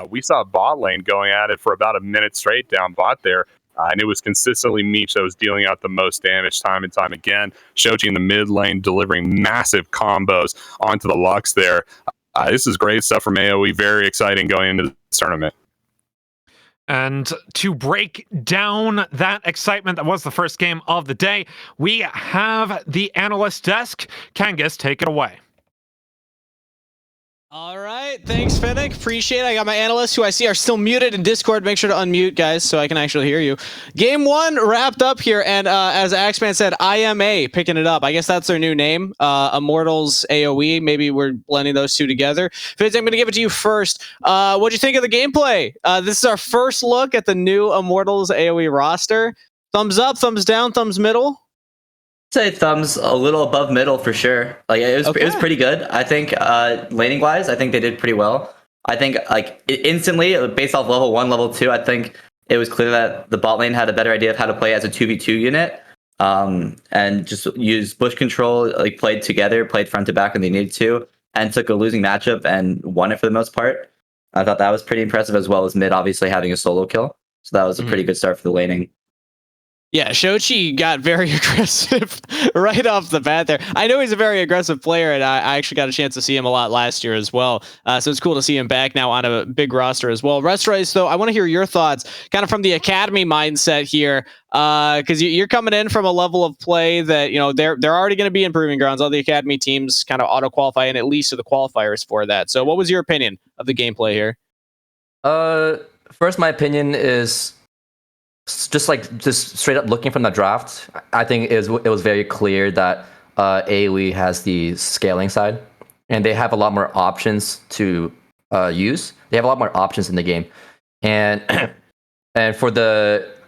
We saw bot lane going at it for about a minute straight down bot there, and it was consistently Meech that was dealing out the most damage time and time again. Shochi in the mid lane delivering massive combos onto the Lux there. This is great stuff from AoE. Very exciting going into this tournament. And to break down that excitement that was the first game of the day, we have the analyst desk. Kangas, take it away. All right, thanks, Finnick. Appreciate it. I got my analysts who I see are still muted in Discord. Make sure to unmute, guys, so I can actually hear you. Game one wrapped up here, and as Axeman said, IMA picking it up. I guess that's their new name, Immortals AoE. Maybe we're blending those two together. Fitz, I'm going to give it to you first. What'd you think of the gameplay? This is our first look at the new Immortals AoE roster. Thumbs up, thumbs down, thumbs middle? Say thumbs a little above middle for sure. Like it was pretty good. I think laning wise, I think they did pretty well. I think like instantly based off level 1, level 2, I think it was clear that the bot lane had a better idea of how to play as a 2v2 unit, and just use bush control, like played together, played front to back when they needed to, and took a losing matchup and won it for the most part. I thought that was pretty impressive, as well as mid obviously having a solo kill. So that was a pretty good start for the laning. Yeah, Shochi got very aggressive right off the bat there. I know he's a very aggressive player, and I actually got a chance to see him a lot last year as well. So it's cool to see him back now on a big roster as well. Restrice, though, I want to hear your thoughts kind of from the academy mindset here, because you're coming in from a level of play that, you know, they're already going to be improving grounds. All the academy teams kind of auto-qualify, and at least to the qualifiers for that. So what was your opinion of the gameplay here? First, my opinion is just straight up looking from the draft. I think it was very clear that AoE has the scaling side, and they have a lot more options to use. They have a lot more options in the game, and for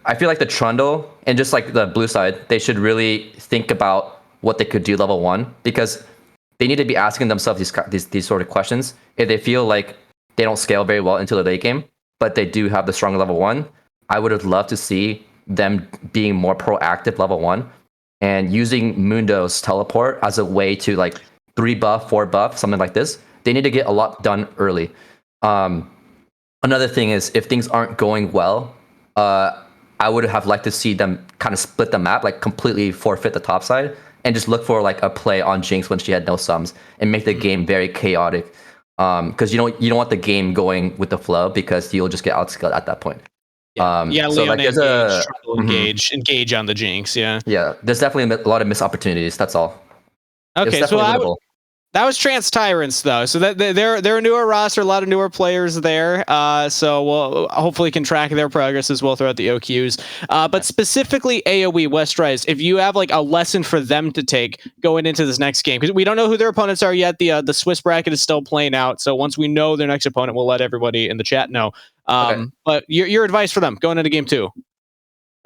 I feel like the Trundle and just like the blue side, they should really think about what they could do level 1, because they need to be asking themselves these sort of questions. If they feel like they don't scale very well into the late game, but they do have the strong level 1, I would have loved to see them being more proactive level 1 and using Mundo's teleport as a way to like 3 buff, 4 buff, something like this. They need to get a lot done early. Another thing is, if things aren't going well, I would have liked to see them kind of split the map, like completely forfeit the top side, and just look for like a play on Jinx when she had no sums, and make the game very chaotic. Because you don't want the game going with the flow, because you'll just get outscaled at that point. Yeah, so Leon like there's engage, Trundle engage on the Jinx. Yeah. There's definitely a lot of missed opportunities. That's all. Okay, so that was Trance Tyrants though. So that they're a newer roster, a lot of newer players there. So we'll hopefully can track their progress as well throughout the OQs. But specifically AOE Westrise, if you have like a lesson for them to take going into this next game, because we don't know who their opponents are yet. The Swiss bracket is still playing out. So once we know their next opponent, we'll let everybody in the chat know. But your advice for them going into game 2.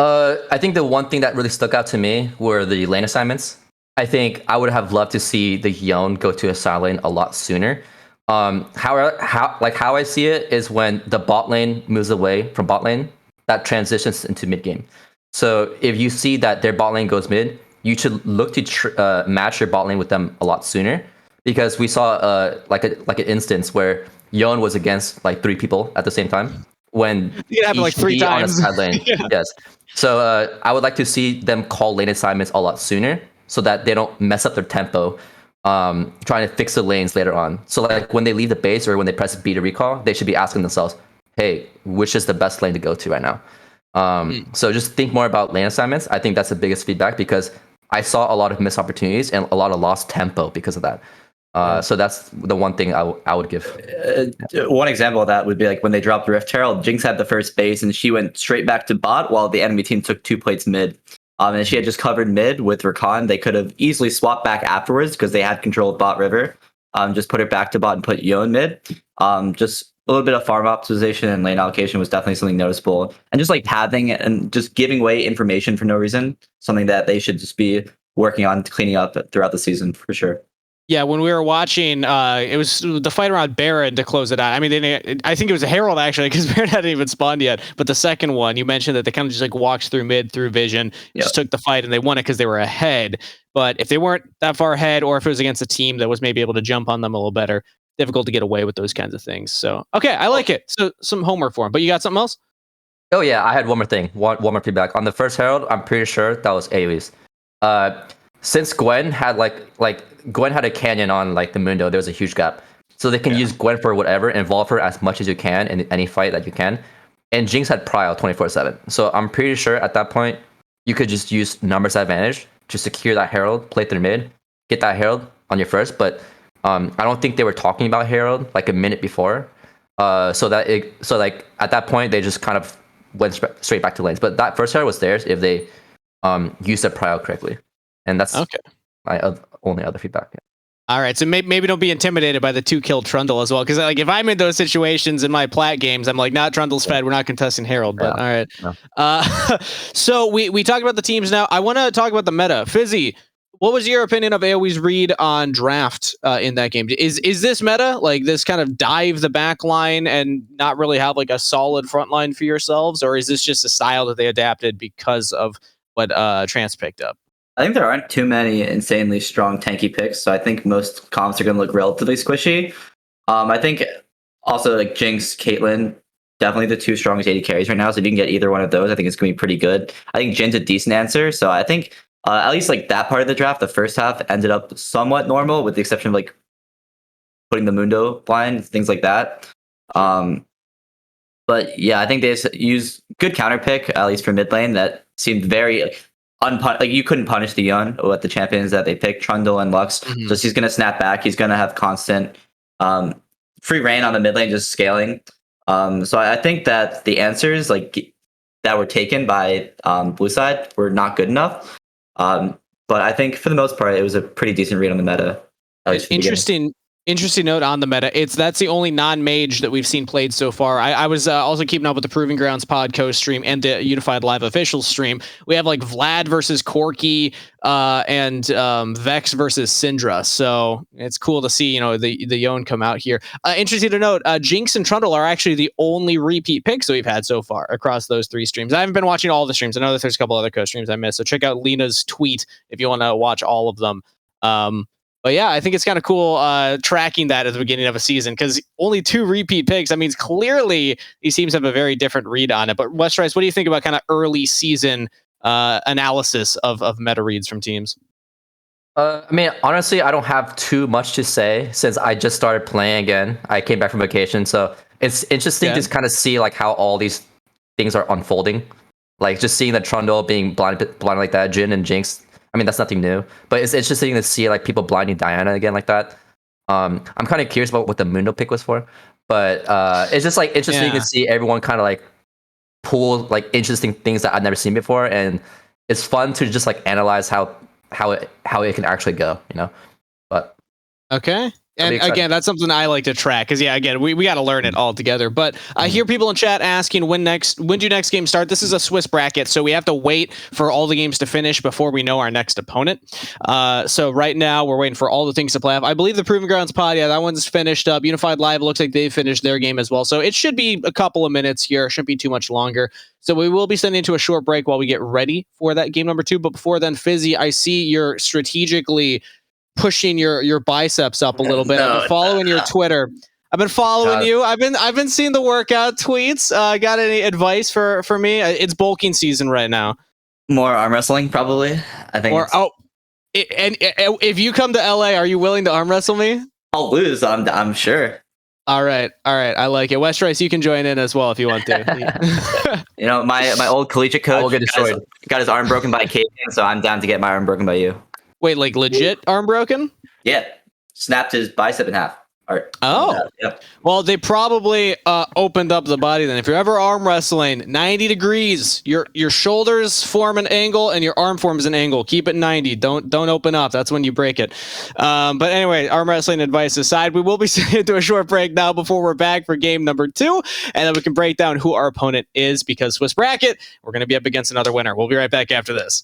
I think the one thing that really stuck out to me were the lane assignments. I think I would have loved to see the Yone go to a side lane a lot sooner. How I see it is when the bot lane moves away from bot lane, that transitions into mid game. So if you see that their bot lane goes mid, you should look to match your bot lane with them a lot sooner, because we saw like an instance where Yone was against like 3 people at the same time when it happened like 3 times on a side lane. Yes. So I would like to see them call lane assignments a lot sooner, so that they don't mess up their tempo, trying to fix the lanes later on. So like when they leave the base or when they press B to recall, they should be asking themselves, hey, which is the best lane to go to right now? So just think more about lane assignments. I think that's the biggest feedback, because I saw a lot of missed opportunities and a lot of lost tempo because of that. So that's the one thing I would give. One example of that would be like when they dropped Rift Herald, Jinx had the first base and she went straight back to bot while the enemy team took 2 plates mid. And she had just covered mid with Rakan. They could have easily swapped back afterwards because they had control of bot river. Just put it back to bot and put Yone mid. Just a little bit of farm optimization and lane allocation was definitely something noticeable. And just like pathing and just giving away information for no reason, something that they should just be working on cleaning up throughout the season for sure. Yeah, when we were watching, it was the fight around Baron to close it out. I mean, I think it was a Herald actually, because Baron hadn't even spawned yet. But the second one, you mentioned that they kind of just like walked through mid, through vision, just took the fight, and they won it because they were ahead. But if they weren't that far ahead, or if it was against a team that was maybe able to jump on them a little better, difficult to get away with those kinds of things. So, okay, I like it. So some homework for him. But you got something else? Oh yeah, I had one more thing. One more feedback. On the first Herald, I'm pretty sure that was AoEs. Since Gwen had Gwen had a canyon on like the Mundo, there was a huge gap. So they can use Gwen for whatever, involve her as much as you can in any fight that you can. And Jinx had Prio 24/7. So I'm pretty sure at that point you could just use numbers advantage to secure that Herald, play through mid, get that Herald on your first. But I don't think they were talking about Herald like a minute before. So like at that point they just kind of went straight back to lanes. But that first Herald was theirs if they used the Prio correctly. And that's my only other feedback. Yeah. All right, so maybe don't be intimidated by the 2-kill Trundle as well, because like if I'm in those situations in my plat games, I'm like, not Trundle's fed, we're not contesting Herald. But all right, no. So we talked about the teams now. I want to talk about the meta. Fizzy, what was your opinion of AoE's read on draft in that game? Is this meta, like this kind of dive the back line and not really have like a solid front line for yourselves, or is this just a style that they adapted because of what Trance picked up? I think there aren't too many insanely strong tanky picks, so I think most comps are going to look relatively squishy. I think also like Jinx, Caitlyn, definitely the 2 strongest AD carries right now. So if you can get either one of those, I think it's going to be pretty good. I think Jin's a decent answer. So I think at least like that part of the draft, the first half ended up somewhat normal, with the exception of like putting the Mundo blind, things like that. But yeah, I think they used good counter pick, at least for mid lane, that seemed very like you couldn't punish the Yone with the champions that they picked, Trundle and Lux. So he's going to snap back. He's going to have constant free reign on the mid lane, just scaling. So I think that the answers like that were taken by blue side were not good enough. But I think for the most part, it was a pretty decent read on the meta. Interesting note on the meta. That's the only non-mage that we've seen played so far. I was also keeping up with the Proving Grounds pod co-stream and the Unified Live official stream. We have like Vlad versus Corki and Vex versus Syndra. So it's cool to see, the Yone come out here. Interesting to note, Jinx and Trundle are actually the only repeat picks that we've had so far across those 3 streams. I haven't been watching all the streams. I know that there's a couple other co-streams I missed. So check out Lena's tweet if you want to watch all of them. But yeah, I think it's kind of cool tracking that at the beginning of a season because only 2 repeat picks. I mean, clearly these teams have a very different read on it. But Westrice, what do you think about kind of early season analysis of meta reads from teams? I mean, honestly, I don't have too much to say since I just started playing again. I came back from vacation, so it's interesting to kind of see like how all these things are unfolding. Like just seeing the Trundle being blinded like that, Jhin and Jinx. I mean, that's nothing new, but it's interesting to see like people blinding Diana again like that. I'm kind of curious about what the Mundo pick was for, but it's just like interesting to see everyone kind of like pull like interesting things that I've never seen before, and it's fun to just like analyze how it can actually go, you know. But okay. And again, that's something I like to track because again, we got to learn it all together. But I hear people in chat asking when do next game start? This is a Swiss bracket, so we have to wait for all the games to finish before we know our next opponent. So right now we're waiting for all the things to play off. I believe the Proving Grounds pod, that one's finished up. Unified Live looks like they've finished their game as well. So it should be a couple of minutes here. Shouldn't be too much longer. So we will be sending into a short break while we get ready for that game number 2. But before then, Fizzy, I see you're strategically pushing your biceps up a little bit. I've been following your Twitter. I've been following you. I've been seeing the workout tweets. Got any advice for me? It's bulking season right now. More arm wrestling, probably. I think. And if you come to LA, are you willing to arm wrestle me? I'll lose. I'm sure. All right. I like it. Westrice, you can join in as well if you want to. You know, my old collegiate coach got his arm broken by Kaden, so I'm down to get my arm broken by you. Wait, like legit arm broken? Yeah, snapped his bicep in half. Yeah. Well, they probably opened up the body then. If you're ever arm wrestling, 90 degrees. Your shoulders form an angle and your arm forms an angle. Keep it 90. Don't open up. That's when you break it. But anyway, arm wrestling advice aside, we will be sending it to a short break now before we're back for game number 2, and then we can break down who our opponent is because Swiss bracket, we're going to be up against another winner. We'll be right back after this.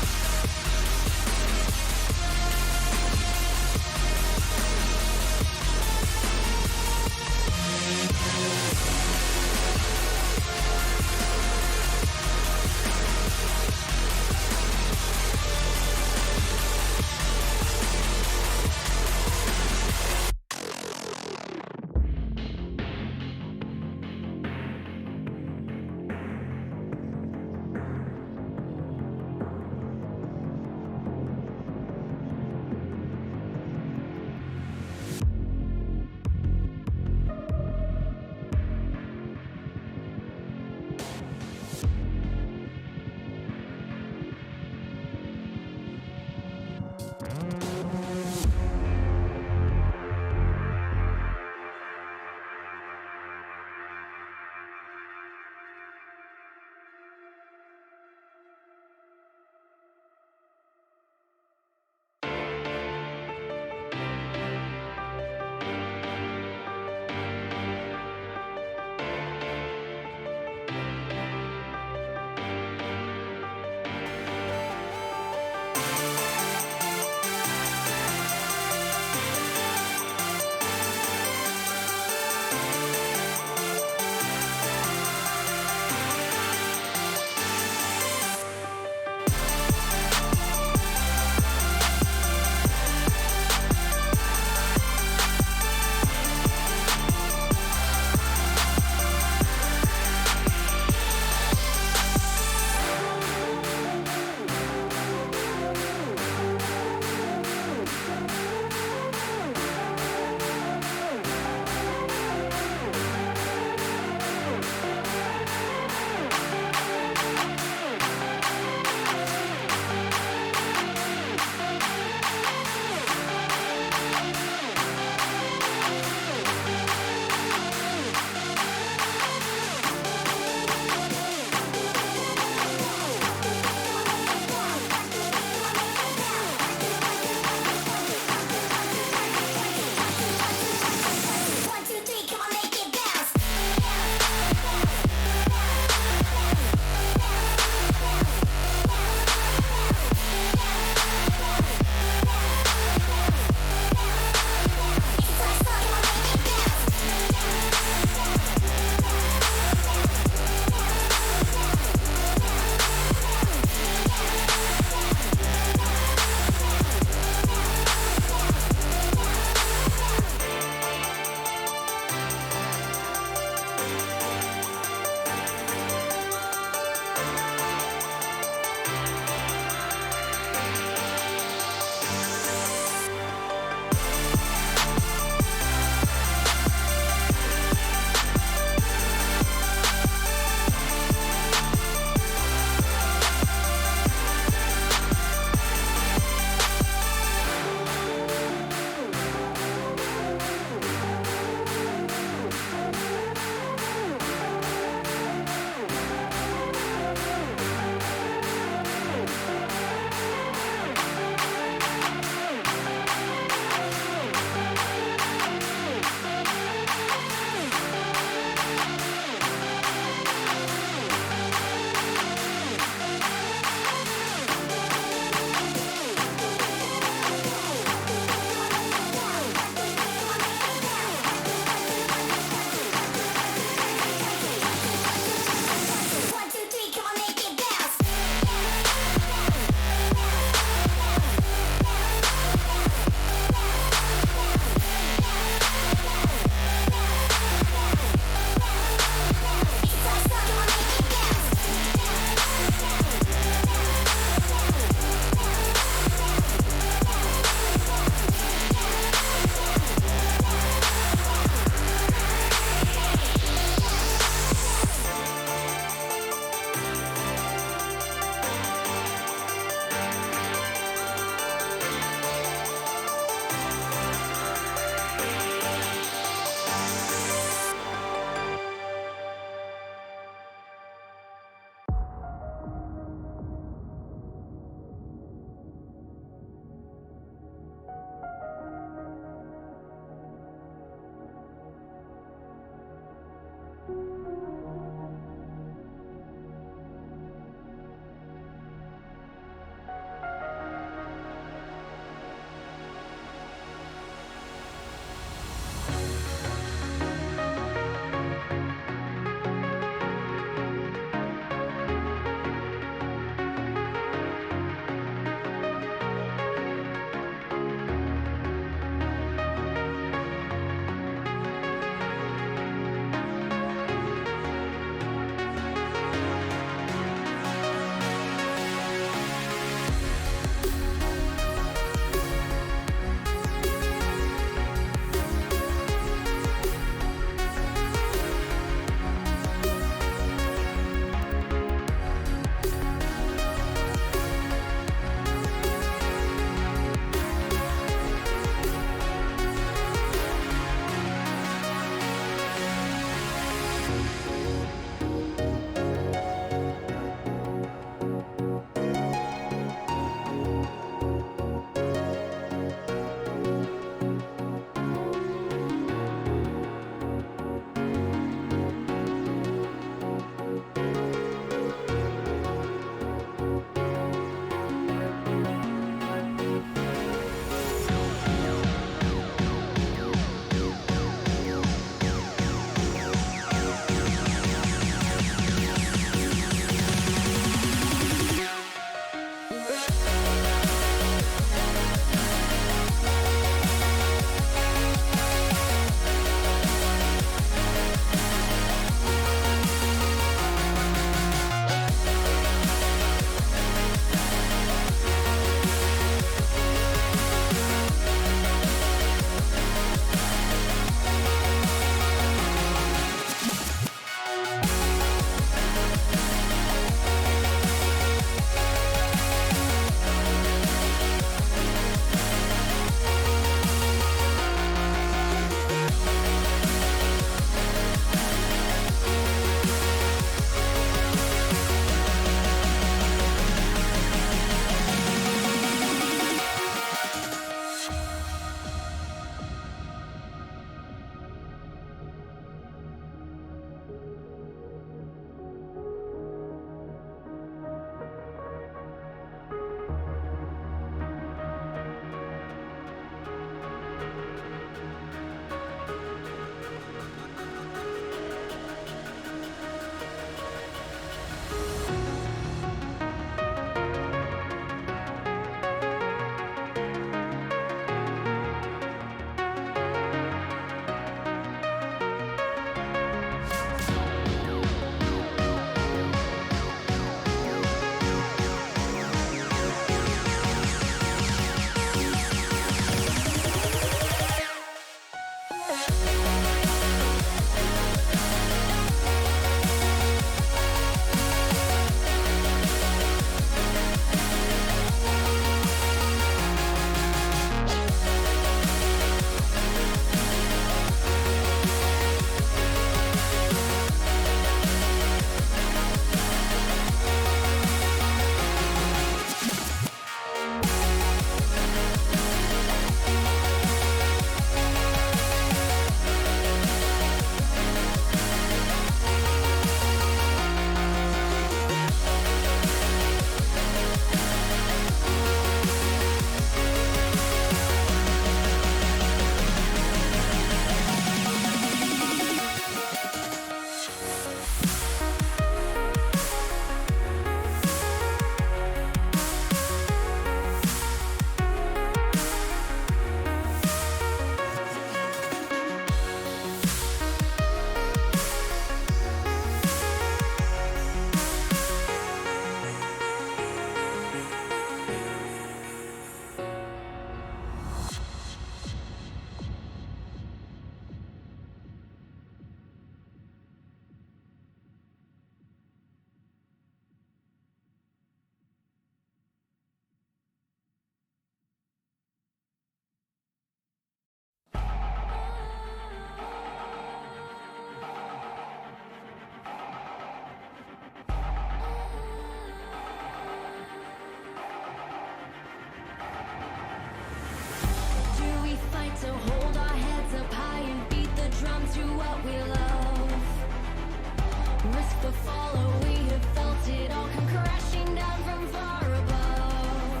The follow, we have felt it all come crashing down from far above.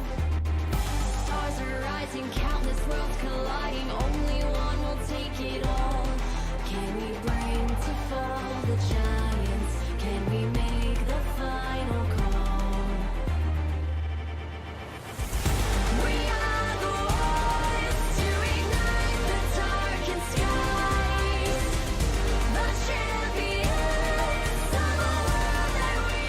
Stars are rising, countless worlds colliding. Only one will take it all. Can we bring to fall the giants? Can we make the final call? We are the ones to ignite the darkened skies. The champions of a world that we